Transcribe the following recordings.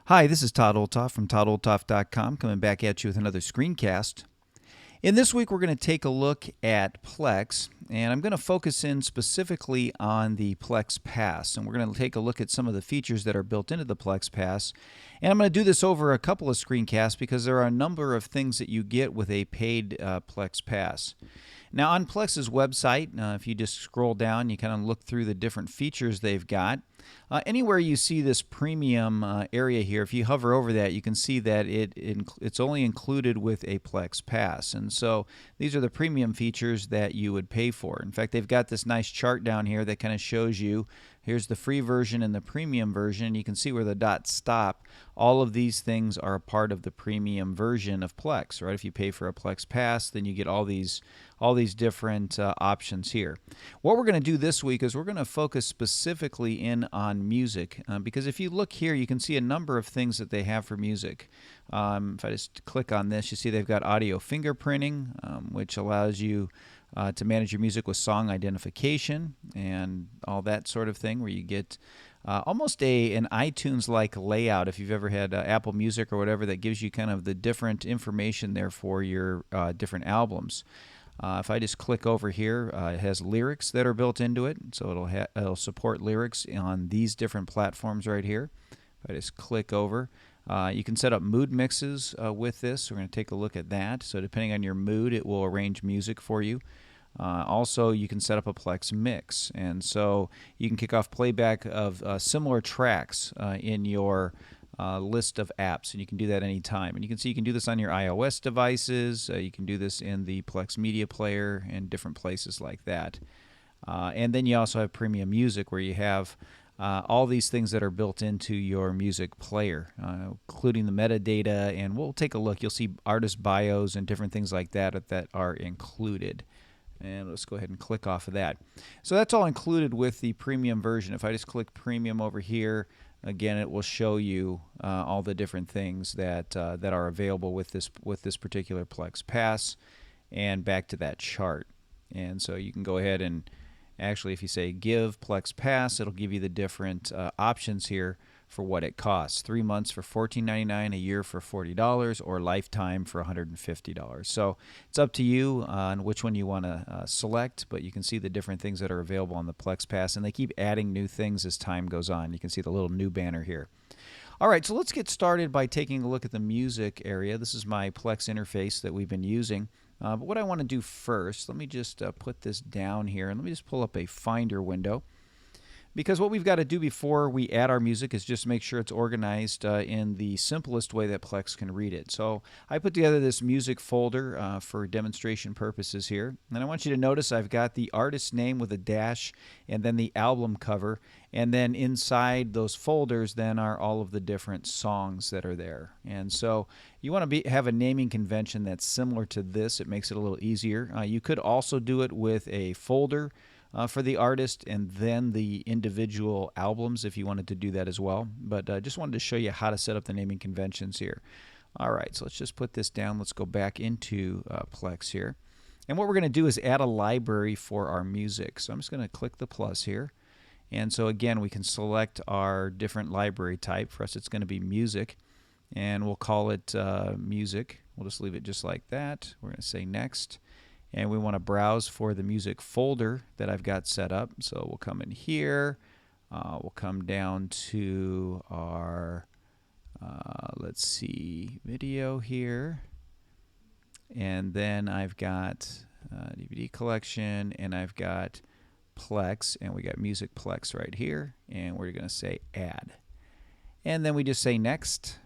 Hi, this is Todd Olthoff from toddolthoff.com coming back at you with another screencast. In this week, we're going to take a look at PLEX, and I'm going to focus in specifically on the PLEX Pass, and we're going to take a look at some of the features that are built into the PLEX Pass. And I'm going to do this over a couple of screencasts because there are a number of things that you get with a paid PLEX Pass. Now, on PLEX's website, if you just scroll down, you kind of look through the different features they've got. Anywhere you see this premium area here, if you hover over that, you can see that it's only included with a PLEX Pass. And so these are the premium features that you would pay for. In fact, they've got this nice chart down here that kind of shows you, here's the free version and the premium version. You can see where the dots stop. All of these things are a part of the premium version of PLEX, right? If you pay for a PLEX Pass, then you get all these different options here. What we're going to do this week is we're going to focus specifically in on music, because if you look here, you can see a number of things that they have for music. If I just click on this, you see they've got audio fingerprinting, which allows you to manage your music with song identification and all that sort of thing, where you get almost an iTunes-like layout if you've ever had Apple Music or whatever, that gives you kind of the different information there for your different albums. If I just click over here, it has lyrics that are built into it, so it'll support lyrics on these different platforms right here. If I just click over, you can set up mood mixes with this. We're going to take a look at that. So depending on your mood, it will arrange music for you. Also, you can set up a PLEX mix, and so you can kick off playback of similar tracks in your list of apps, and you can do that anytime. And you can see you can do this on your iOS devices. You can do this in the PLEX Media Player and different places like that. And then you also have premium music, where you have all these things that are built into your music player, including the metadata, and we'll take a look. You'll see artist bios and different things like that that are included. And let's go ahead and click off of that. So that's all included with the premium version. If I just click premium over here, again, it will show you all the different things that are available with this particular PLEX Pass, and back to that chart. And so you can go ahead and actually, if you say give PLEX Pass, it'll give you the different options here for what it costs. 3 months for $14.99, a year for $40, or lifetime for $150. So it's up to you on which one you want to select, but you can see the different things that are available on the PLEX Pass, and they keep adding new things as time goes on. You can see the little new banner here. All right, so let's get started by taking a look at the music area. This is my PLEX interface that we've been using. But what I want to do first, let me just put this down here, and let me just pull up a Finder window. Because what we've got to do before we add our music is just make sure it's organized in the simplest way that PLEX can read it. So I put together this music folder for demonstration purposes here. And I want you to notice I've got the artist name with a dash, and then the album cover. And then inside those folders then are all of the different songs that are there. And so you want to have a naming convention that's similar to this. It makes it a little easier. You could also do it with a folder for the artist and then the individual albums if you wanted to do that as well. But I just wanted to show you how to set up the naming conventions here. All right, so let's just put this down. Let's go back into PLEX here. And what we're going to do is add a library for our music. So I'm just going to click the plus here. And so again, we can select our different library type. For us, it's going to be music. And we'll call it music. We'll just leave it just like that. We're going to say next. And we want to browse for the music folder that I've got set up. So we'll come in here. We'll come down to our, let's see, video here. And then I've got DVD collection, and I've got PLEX, and we got music PLEX right here. And we're going to say add. And then we just say next.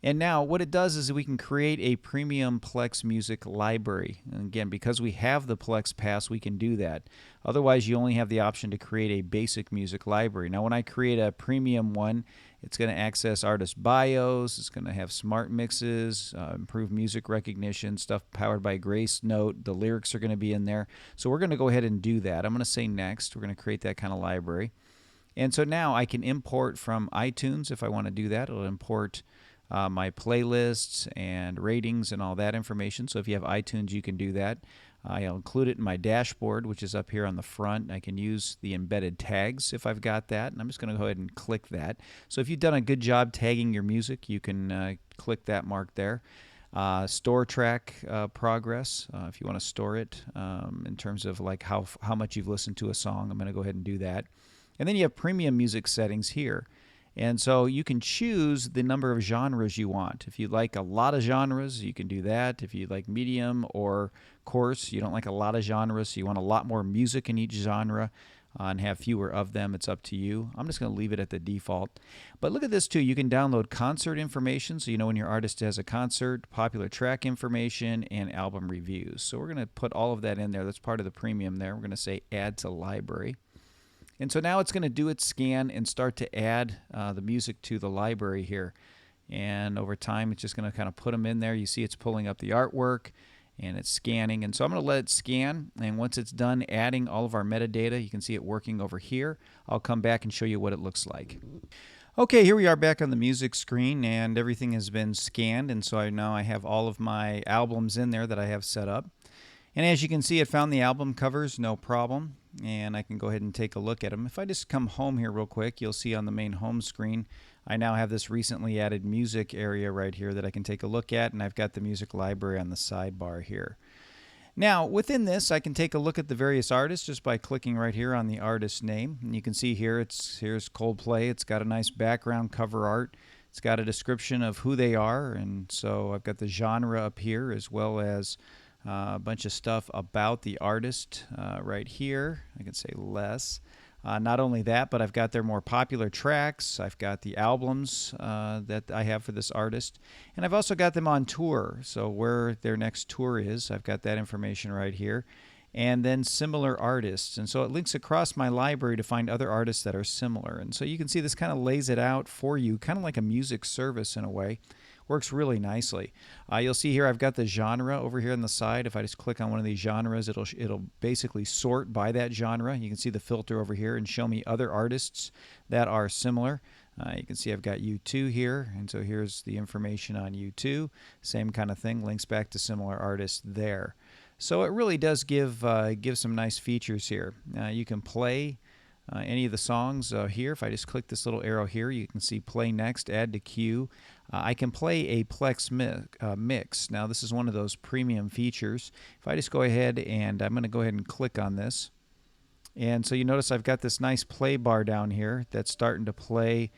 And now what it does is we can create a premium PLEX music library. And again, because we have the PLEX Pass, we can do that. Otherwise, you only have the option to create a basic music library. Now, when I create a premium one, it's going to access artist bios, it's going to have smart mixes, improved music recognition, stuff powered by Grace Note. The lyrics are going to be in there. So we're going to go ahead and do that. I'm going to say next. We're going to create that kind of library. And so now I can import from iTunes if I want to do that. It'll import my playlists and ratings and all that information. So if you have iTunes, you can do that. I'll include it in my dashboard, which is up here on the front. I can use the embedded tags if I've got that, and I'm just going to go ahead and click that. So if you've done a good job tagging your music, you can click that mark there. Store track progress, if you want to store it in terms of like how much you've listened to a song. I'm going to go ahead and do that. And then you have premium music settings here. And so you can choose the number of genres you want. If you like a lot of genres, you can do that. If you like medium or coarse, you don't like a lot of genres, so you want a lot more music in each genre and have fewer of them, it's up to you. I'm just going to leave it at the default. But look at this too. You can download concert information, so you know when your artist has a concert, popular track information, and album reviews. So we're going to put all of that in there. That's part of the premium there. We're going to say add to library. And so now it's going to do its scan and start to add the music to the library here. And over time, it's just going to kind of put them in there. You see it's pulling up the artwork and it's scanning. And so I'm going to let it scan. And once it's done adding all of our metadata, you can see it working over here. I'll come back and show you what it looks like. Okay, here we are back on the music screen, and everything has been scanned. And so now I have all of my albums in there that I have set up. And as you can see, it found the album covers, no problem. And I can go ahead and take a look at them. If I just come home here real quick, you'll see on the main home screen, I now have this recently added music area right here that I can take a look at, and I've got the music library on the sidebar here. Now, within this, I can take a look at the various artists just by clicking right here on the artist name. And you can see here, here's Coldplay. It's got a nice background cover art. It's got a description of who they are, and so I've got the genre up here as well as a bunch of stuff about the artist right here. I can say less. Not only that, but I've got their more popular tracks. I've got the albums that I have for this artist. And I've also got them on tour. So where their next tour is, I've got that information right here. And then similar artists. And so it links across my library to find other artists that are similar. And so you can see this kind of lays it out for you, kind of like a music service in a way. Works really nicely. You'll see here I've got the genre over here on the side. If I just click on one of these genres, it'll basically sort by that genre. You can see the filter over here and show me other artists that are similar. You can see I've got U2 here, and so here's the information on U2. Same kind of thing, links back to similar artists there. So it really does give some nice features here. You can play any of the songs here. If I just click this little arrow here, you can see play next, add to queue. I can play a PLEX mix. Now this is one of those premium features. If I just go ahead and I'm going to go ahead and click on this. And so you notice I've got this nice play bar down here that's starting to play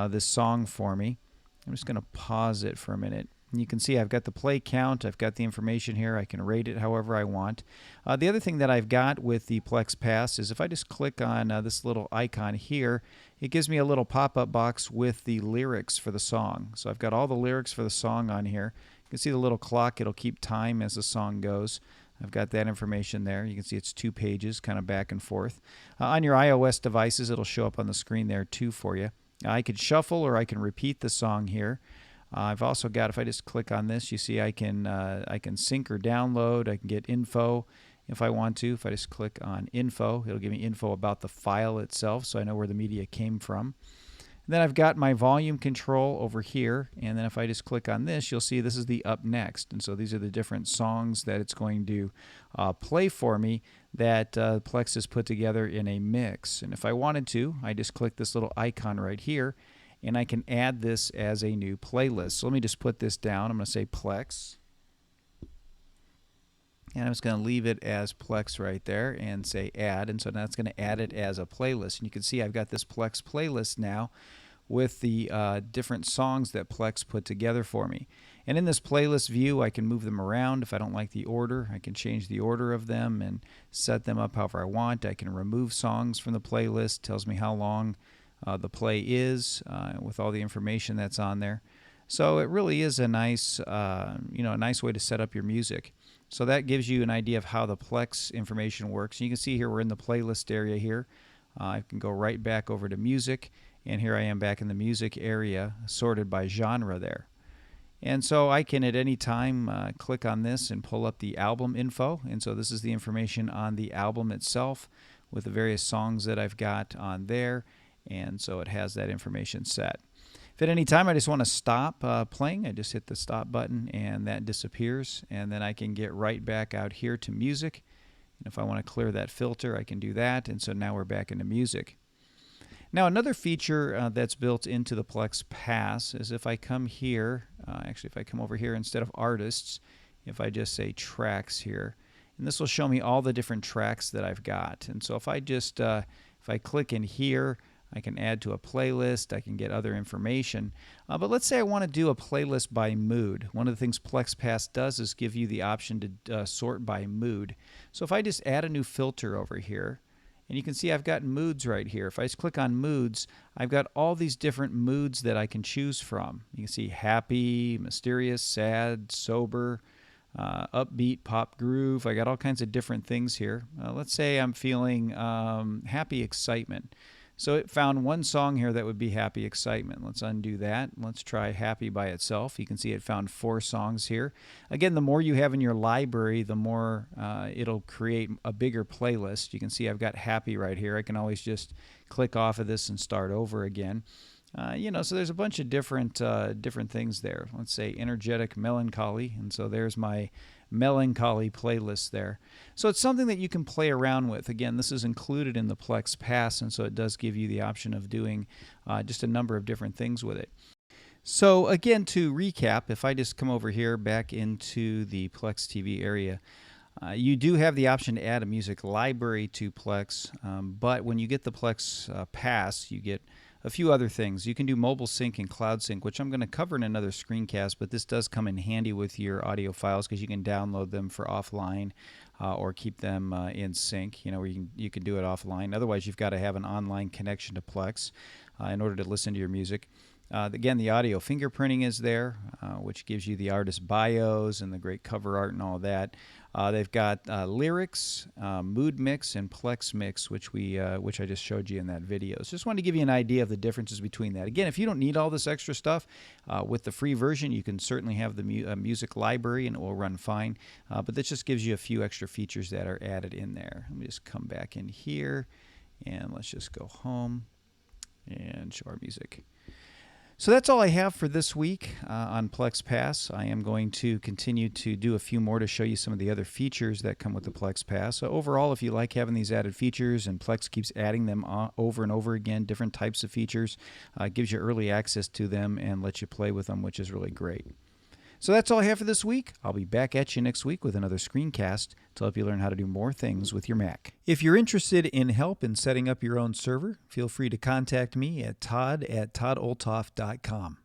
this song for me. I'm just going to pause it for a minute. And you can see I've got the play count, I've got the information here, I can rate it however I want. The other thing that I've got with the PLEX Pass is if I just click on this little icon here, it gives me a little pop-up box with the lyrics for the song. So I've got all the lyrics for the song on here. You can see the little clock, it'll keep time as the song goes. I've got that information there. You can see it's 2 pages, kind of back and forth. On your iOS devices, it'll show up on the screen there too for you. I could shuffle or I can repeat the song here. I've also got, if I just click on this, you see I can sync or download. I can get info if I want to. If I just click on info, it'll give me info about the file itself, so I know where the media came from. And then I've got my volume control over here, and then if I just click on this, you'll see this is the up next. And so these are the different songs that it's going to play for me that PLEX has put together in a mix. And if I wanted to, I just click this little icon right here, and I can add this as a new playlist. So let me just put this down. I'm going to say PLEX. And I'm just going to leave it as PLEX right there and say add. And so now it's going to add it as a playlist. And you can see I've got this PLEX playlist now with the different songs that PLEX put together for me. And in this playlist view, I can move them around. If I don't like the order, I can change the order of them and set them up however I want. I can remove songs from the playlist. It tells me how long the play is with all the information that's on there. So it really is a nice, a nice way to set up your music. So that gives you an idea of how the PLEX information works. And you can see here we're in the playlist area here. I can go right back over to music, and here I am back in the music area, sorted by genre there. And so I can at any time click on this and pull up the album info. And so this is the information on the album itself with the various songs that I've got on there. And so it has that information set. If at any time I just want to stop playing, I just hit the stop button and that disappears, and then I can get right back out here to music. And if I want to clear that filter, I can do that, and so now we're back into music. Now another feature that's built into the PLEX Pass is if I come here, actually if I come over here instead of artists, if I just say tracks here, and this will show me all the different tracks that I've got. And so if I just, if I click in here, I can add to a playlist, I can get other information. But let's say I want to do a playlist by mood. One of the things PLEX Pass does is give you the option to sort by mood. So if I just add a new filter over here, and you can see I've got moods right here. If I just click on moods, I've got all these different moods that I can choose from. You can see happy, mysterious, sad, sober, upbeat, pop groove. I got all kinds of different things here. Let's say I'm feeling happy excitement. So it found one song here that would be happy excitement. Let's undo that. Let's try happy by itself. You can see it found 4 songs here. Again, the more you have in your library, the more it'll create a bigger playlist. You can see I've got happy right here. I can always just click off of this and start over again. You know, so there's a bunch of different things there. Let's say energetic melancholy, and so there's my melancholy playlist there. So it's something that you can play around with. Again, this is included in the PLEX Pass, and so it does give you the option of doing just a number of different things with it. So again, to recap, if I just come over here back into the PLEX TV area, you do have the option to add a music library to PLEX, but when you get the PLEX Pass, you get a few other things. You can do mobile sync and cloud sync, which I'm going to cover in another screencast, but this does come in handy with your audio files because you can download them for offline or keep them in sync, you know, where you can do it offline. Otherwise, you've got to have an online connection to PLEX in order to listen to your music. Again, the audio fingerprinting is there, which gives you the artist bios and the great cover art and all that. They've got lyrics, mood mix, and PLEX mix, which I just showed you in that video. So just wanted to give you an idea of the differences between that. Again, if you don't need all this extra stuff, with the free version, you can certainly have the music library and it will run fine. But this just gives you a few extra features that are added in there. Let me just come back in here, and let's just go home and show our music. So that's all I have for this week on PLEX Pass. I am going to continue to do a few more to show you some of the other features that come with the PLEX Pass. So overall, if you like having these added features and PLEX keeps adding them over and over again, different types of features, gives you early access to them and lets you play with them, which is really great. So that's all I have for this week. I'll be back at you next week with another screencast to help you learn how to do more things with your Mac. If you're interested in help in setting up your own server, feel free to contact me at todd@toddolthoff.com.